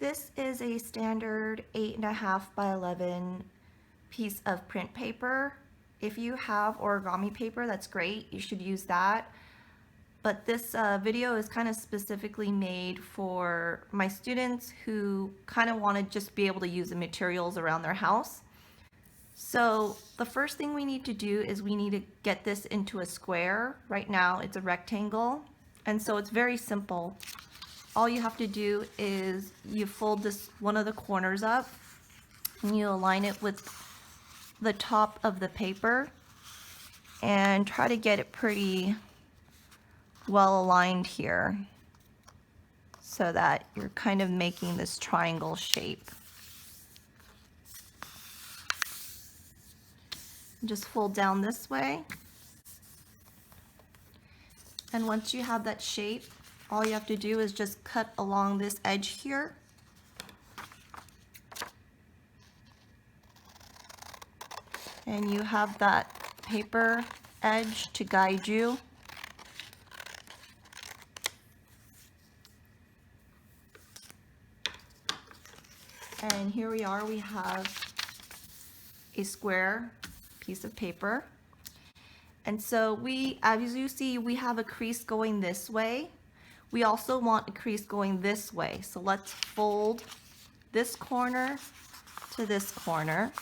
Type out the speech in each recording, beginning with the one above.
This is a standard 8.5 by 11 piece of print paper. If you have origami paper, that's great. You should use that. But this video is kind of specifically made for my students who kind of want to just be able to use the materials around their house. So the first thing we need to do is we need to get this into a square. Right now it's a rectangle, and so it's very simple. All you have to do is you fold this one of the corners up and you align it with the top of the paper and try to get it pretty well aligned here so that you're kind of making this triangle shape. Just fold down this way, and once you have that shape, all you have to do is just cut along this edge here. And you have that paper edge to guide you. And here we are, we have a square piece of paper. And so as you see, we have a crease going this way. We also want a crease going this way. So let's fold this corner to this corner.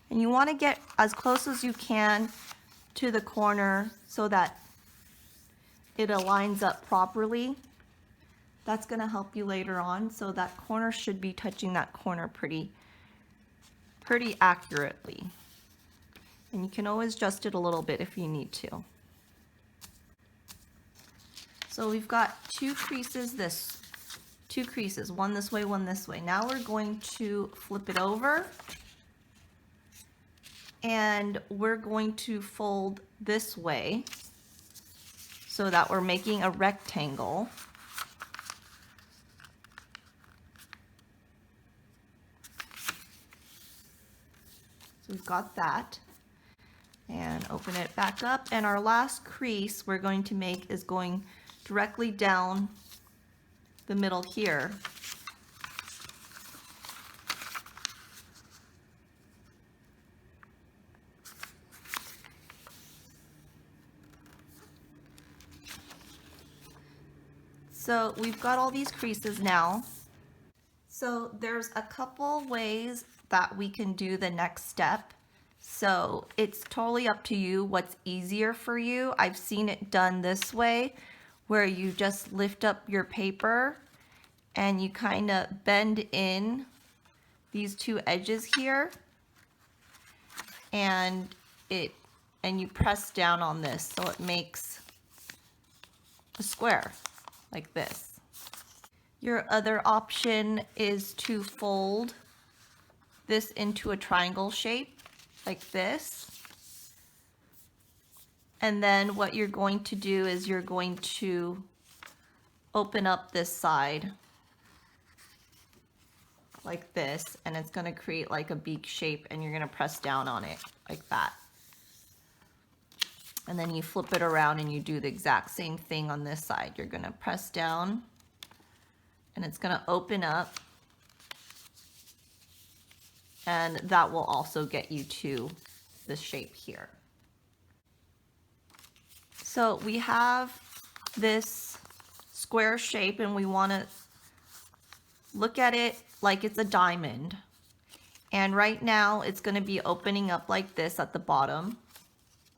And you want to get as close as you can to the corner so that it aligns up properly. That's going to help you later on. So that corner should be touching that corner pretty accurately. And you can always adjust it a little bit if you need to. So we've got two creases, one this way, one this way. Now we're going to flip it over and we're going to fold this way so that we're making a rectangle. So we've got that. And open it back up, and our last crease we're going to make is going directly down the middle here. So we've got all these creases now. So there's a couple ways that we can do the next step. So it's totally up to you what's easier for you. I've seen it done this way, where you just lift up your paper and you kind of bend in these two edges here, and you press down on this so it makes a square like this. Your other option is to fold this into a triangle shape like this. And then what you're going to do is you're going to open up this side like this, and it's going to create like a beak shape, and you're going to press down on it like that. And then you flip it around and you do the exact same thing on this side. You're going to press down and it's going to open up, and that will also get you to this shape here. So we have this square shape, and we want to look at it like it's a diamond. And right now it's going to be opening up like this at the bottom.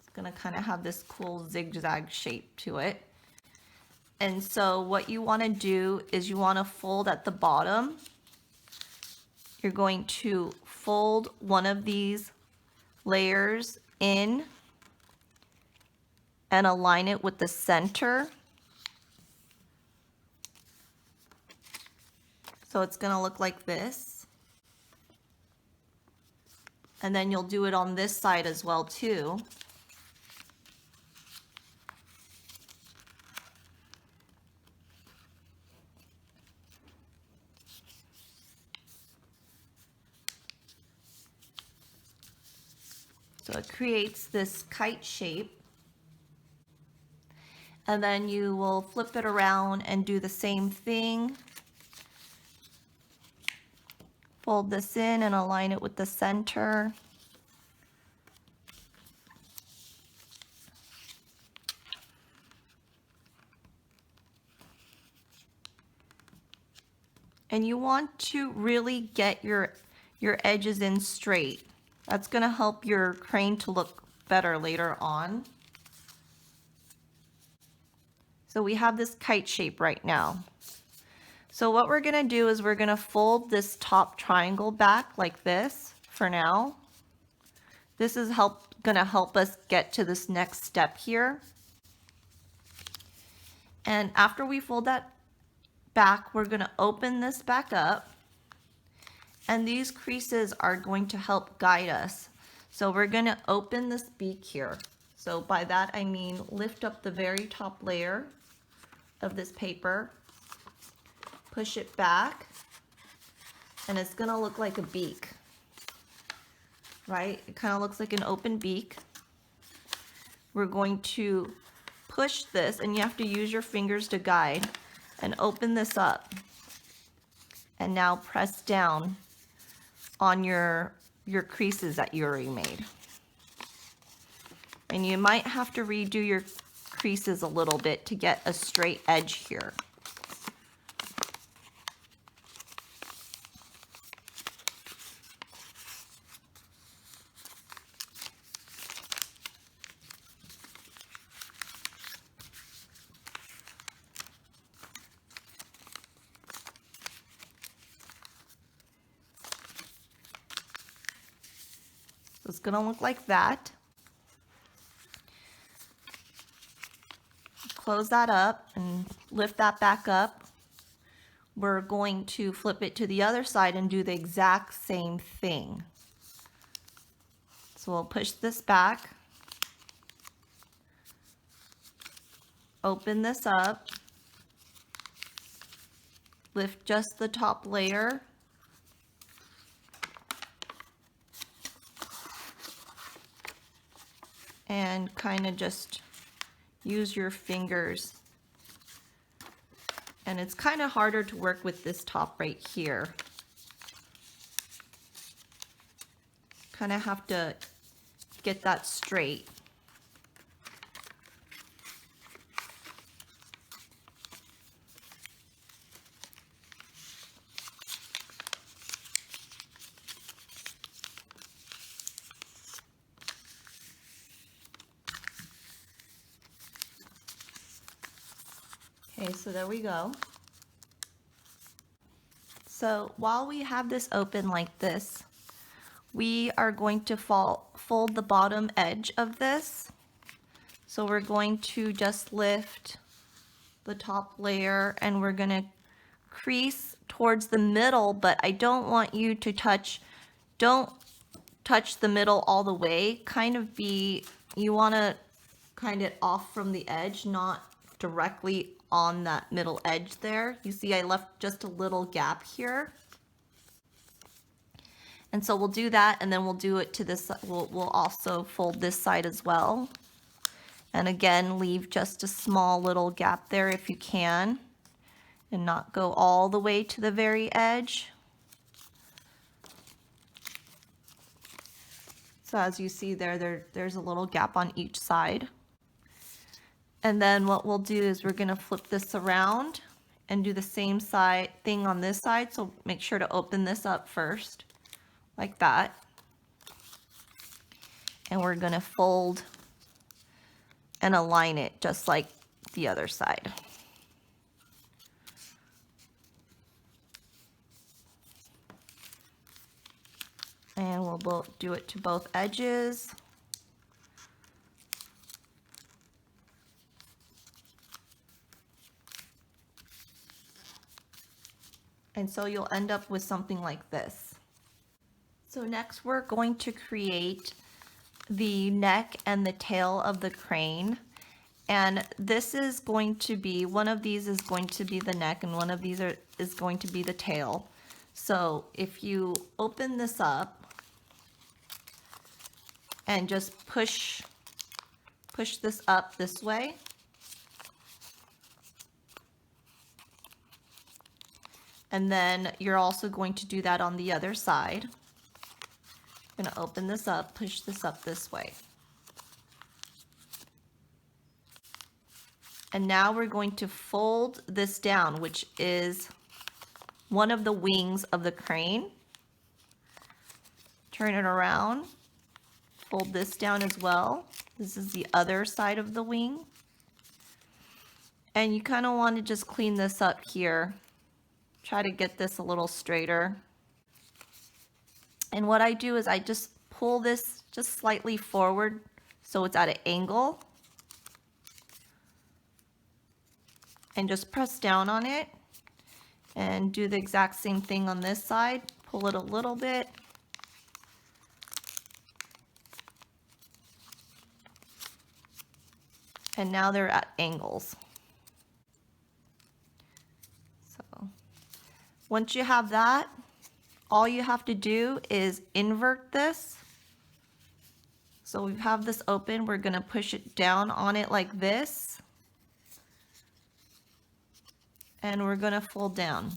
It's going to kind of have this cool zigzag shape to it. And so what you want to do is you want to fold at the bottom. You're going to fold one of these layers in and align it with the center. So it's going to look like this. And then you'll do it on this side as well too. So it creates this kite shape. And then you will flip it around and do the same thing. Fold this in and align it with the center. And you want to really get your edges in straight. That's going to help your crane to look better later on. So we have this kite shape right now. So what we're going to do is we're going to fold this top triangle back like this for now. This is going to help us get to this next step here. And after we fold that back, we're going to open this back up. And these creases are going to help guide us. So we're going to open this beak here. So by that I mean lift up the very top layer of this paper, push it back, and it's going to look like a beak, right? It kind of looks like an open beak. We're going to push this, and you have to use your fingers to guide, and open this up. And now press down on your creases that you already made. And you might have to redo your creases a little bit to get a straight edge here. So it's going to look like that. Close that up and lift that back up. We're going to flip it to the other side and do the exact same thing. So we'll push this back, open this up, lift just the top layer, and kind of just use your fingers. And it's kind of harder to work with this top right here. Kind of have to get that straight. Okay, so there we go. So while we have this open like this, we are going to fold the bottom edge of this. So we're going to just lift the top layer and we're going to crease towards the middle, but I don't want you to don't touch the middle all the way. You want to kind it off from the edge, not directly on that middle edge there. You see I left just a little gap here. And so we'll do that, and then we'll do it to this. We'll also fold this side as well. And again, leave just a small little gap there if you can, and not go all the way to the very edge. So as you see there's a little gap on each side. And then what we'll do is we're going to flip this around and do the same thing on this side. So make sure to open this up first, like that. And we're going to fold and align it just like the other side. And we'll do it to both edges. And so you'll end up with something like this. So next we're going to create the neck and the tail of the crane. And this is going to be, one of these is going to be the neck and one of these is going to be the tail. So if you open this up and just push this up this way, And then you're also going to do that on the other side. I'm going to open this up, push this up this way. And now we're going to fold this down, which is one of the wings of the crane. Turn it around, fold this down as well. This is the other side of the wing. And you kind of want to just clean this up here. Try to get this a little straighter. And what I do is I just pull this just slightly forward so it's at an angle. And just press down on it. And do the exact same thing on this side. Pull it a little bit. And now they're at angles. So once you have that, all you have to do is invert this. So we have this open, we're going to push it down on it like this. And we're going to fold down.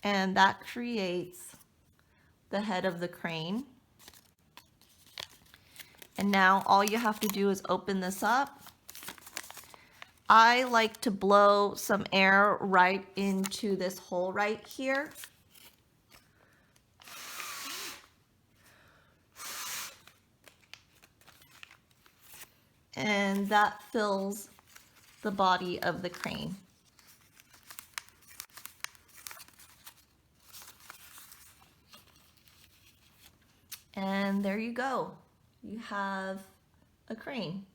And that creates the head of the crane. And now all you have to do is open this up. I like to blow some air right into this hole right here. And that fills the body of the crane. And there you go. You have a crane.